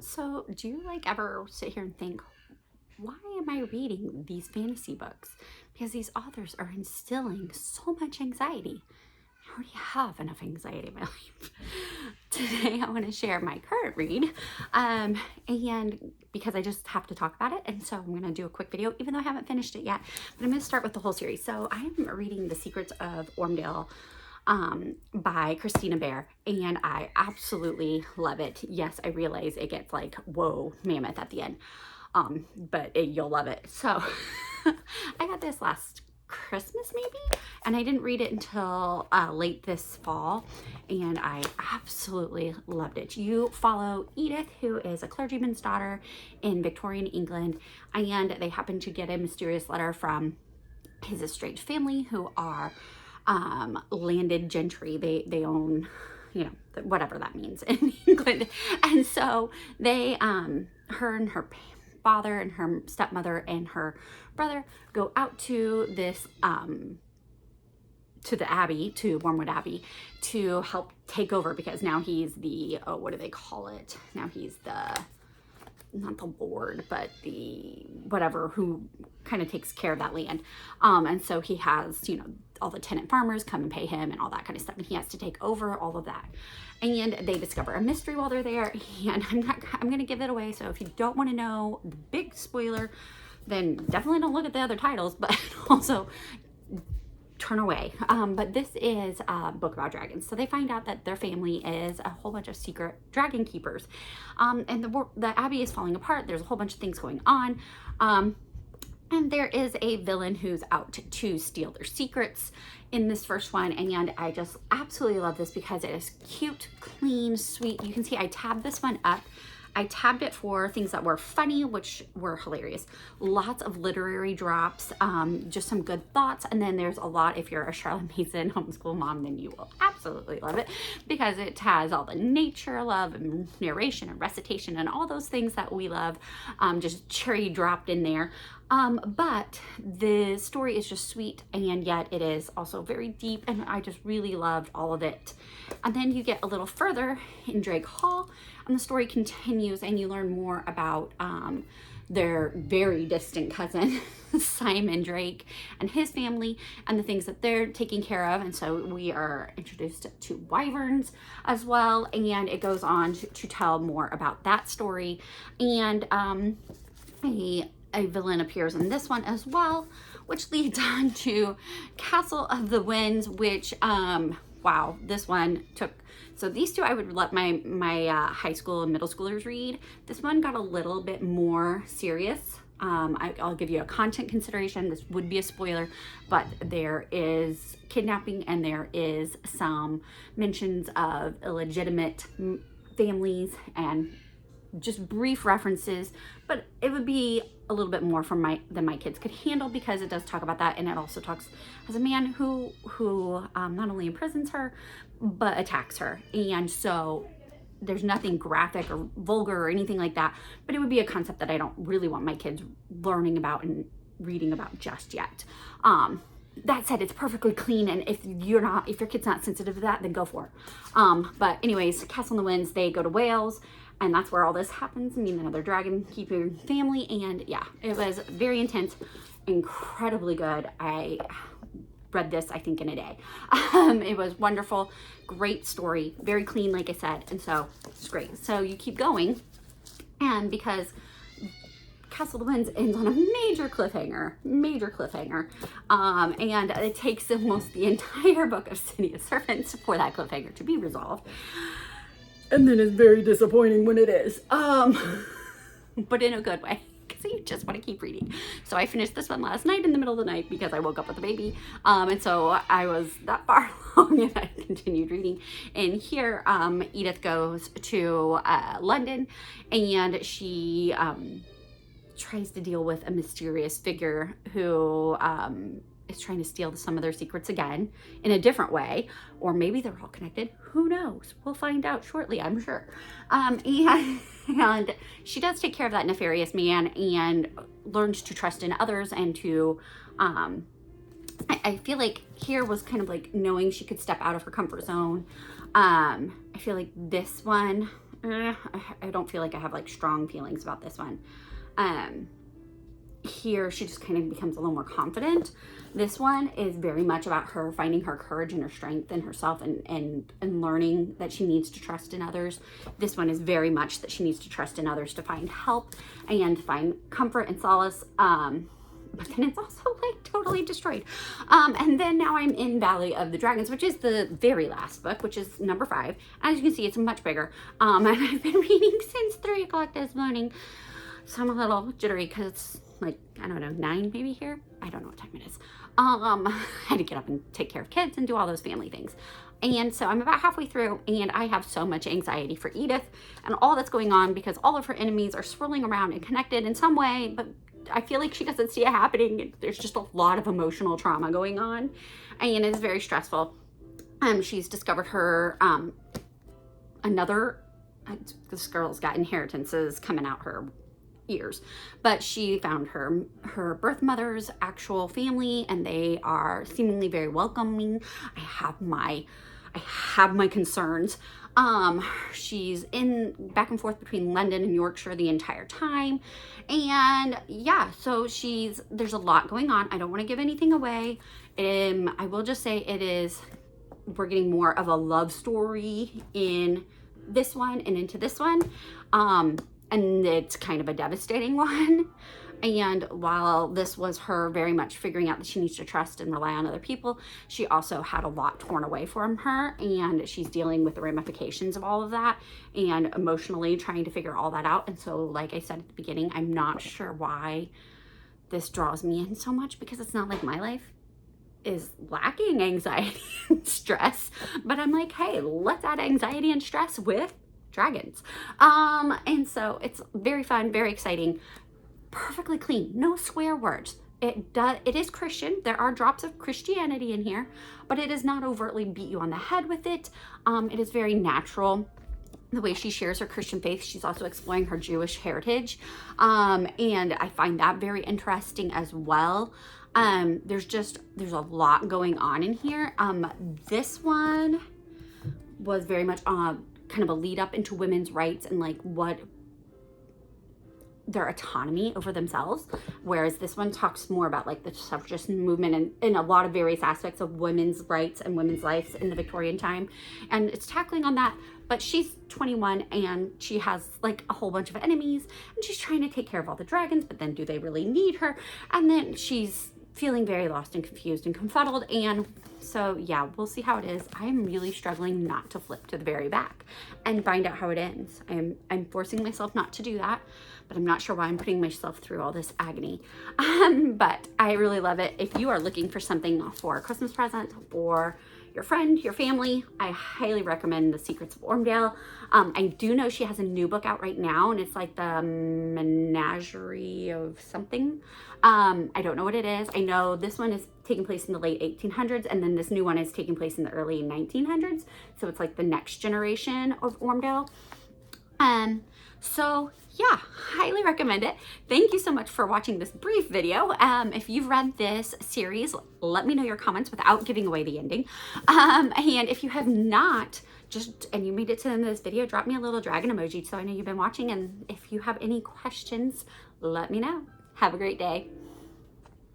So, do you like ever sit here and think, why am I reading these fantasy books? Because these authors are instilling so much anxiety. I already have enough anxiety in my life. Today, I want to share my current read, and because I just have to talk about it, and so I'm going to do a quick video, even though I haven't finished it yet. But I'm going to start with the whole series. So I'm reading The Secrets of Ormdale by Christina Bear, and I absolutely love it. Yes, I realize it gets like, whoa, mammoth at the end, but you'll love it. So I got this last Christmas maybe, and I didn't read it until late this fall, and I absolutely loved it. You follow Edith, who is a clergyman's daughter in Victorian England, and they happen to get a mysterious letter from his estranged family, who are landed gentry. They own, you know, whatever that means in England. And so they, her and her father and her stepmother and her brother go out to this, to the Abbey, to Wormwood Abbey, to help take over, because now he's the, oh, what do they call it? Now he's the, not the lord, but the whatever, who kind of takes care of that land. And so he has, you know, all the tenant farmers come and pay him and all that kind of stuff. And he has to take over all of that. And they discover a mystery while they're there. And I'm going to give it away. So if you don't want to know the big spoiler, then definitely don't look at the other titles, but also turn away. But this is a book about dragons. So they find out that their family is a whole bunch of secret dragon keepers. And the Abbey is falling apart. There's a whole bunch of things going on. And there is a villain who's out to steal their secrets in this first one. And I just absolutely love this because it is cute, clean, sweet. You can see I tabbed this one up. I tabbed it for things that were funny, which were hilarious. Lots of literary drops, just some good thoughts. And then there's a lot, if you're a Charlotte Mason homeschool mom, then you will absolutely love it, because it has all the nature love and narration and recitation and all those things that we love, just cherry dropped in there. But the story is just sweet, and yet it is also very deep, and I just really loved all of it. And then you get a little further in Drake Hall, and the story continues, and you learn more about their very distant cousin, Simon Drake, and his family, and the things that they're taking care of. And so we are introduced to wyverns as well, and it goes on to tell more about that story. And a villain appears in this one as well, which leads on to Castle of the Winds, which wow, this one took, so these two I would let my high school and middle schoolers read. This one got a little bit more serious. I'll give you a content consideration. This would be a spoiler, but there is kidnapping, and there is some mentions of illegitimate families and just brief references, but it would be a little bit more than my kids could handle, because it does talk about that, and it also talks as a man who not only imprisons her but attacks her. And so there's nothing graphic or vulgar or anything like that, but it would be a concept that I don't really want my kids learning about and reading about just yet. That said, it's perfectly clean, and if your kid's not sensitive to that, then go for it. But anyways, Castle in the Winds, they go to Wales, and that's where all this happens. Meet another dragon keeping family, and yeah, it was very intense, incredibly good. I read this, I think, in a day. It was wonderful, great story, very clean, like I said, and so it's great. So you keep going, and because Castle of the Winds ends on a major cliffhanger, and it takes almost the entire book of City of Serpents for that cliffhanger to be resolved. And then it's very disappointing when it is, but in a good way, because you just want to keep reading. So I finished this one last night in the middle of the night because I woke up with a baby, and so I was that far along, and I continued reading. And here, Edith goes to London, and she tries to deal with a mysterious figure who is trying to steal some of their secrets again in a different way, or maybe they're all connected. Who knows? We'll find out shortly, I'm sure. And she does take care of that nefarious man and learns to trust in others, and to I feel like here was kind of like knowing she could step out of her comfort zone. I feel like this one, I don't feel like I have like strong feelings about this one. Here she just kind of becomes a little more confident. This one is very much about her finding her courage and her strength in herself, and learning that she needs to trust in others. This one is very much that she needs to trust in others to find help and find comfort and solace. But then it's also like totally destroyed. And then now I'm in Valley of the Dragons, which is the very last book, which is number 5. As you can see, it's much bigger. And I've been reading since 3 o'clock this morning. So I'm a little jittery because it's like, I don't know, 9 maybe here. I don't know what time it is. I had to get up and take care of kids and do all those family things. And so I'm about halfway through, and I have so much anxiety for Edith and all that's going on, because all of her enemies are swirling around and connected in some way, but I feel like she doesn't see it happening. There's just a lot of emotional trauma going on, and it's very stressful. She's discovered her, this girl's got inheritances coming out her ears, but she found her birth mother's actual family, and they are seemingly very welcoming. I have my concerns. She's in back and forth between London and Yorkshire the entire time. And yeah, so there's a lot going on. I don't want to give anything away. I will just say we're getting more of a love story in this one and into this one. And it's kind of a devastating one. And while this was her very much figuring out that she needs to trust and rely on other people, she also had a lot torn away from her, and she's dealing with the ramifications of all of that and emotionally trying to figure all that out. And so, like I said at the beginning, I'm not sure why this draws me in so much, because it's not like my life is lacking anxiety and stress, but I'm like, hey, let's add anxiety and stress with dragons. And so it's very fun, very exciting. Perfectly clean, no swear words. It is Christian. There are drops of Christianity in here, but it does not overtly beat you on the head with it. It is very natural the way she shares her Christian faith. She's also exploring her Jewish heritage, and I find that very interesting as well. There's a lot going on in here. This one was very much kind of a lead up into women's rights and like what their autonomy over themselves, whereas this one talks more about like the suffragist movement and a lot of various aspects of women's rights and women's lives in the Victorian time, and it's tackling on that. But she's 21 and she has like a whole bunch of enemies, and she's trying to take care of all the dragons, but then do they really need her? And then she's feeling very lost and confused and confuddled. And so yeah, we'll see how it is. I'm really struggling not to flip to the very back and find out how it ends. I'm forcing myself not to do that, but I'm not sure why I'm putting myself through all this agony. But I really love it. If you are looking for something for a Christmas present or your friend, your family, I highly recommend The Secrets of Ormdale. I do know she has a new book out right now, and it's like the Menagerie of something. I don't know what it is. I know this one is taking place in the late 1800s, and then this new one is taking place in the early 1900s. So it's like the next generation of Ormdale. So yeah, highly recommend it. Thank you so much for watching this brief video. If you've read this series, let me know your comments without giving away the ending. And if you have not, and you made it to the end of this video, drop me a little dragon emoji so I know you've been watching. And if you have any questions, let me know. Have a great day.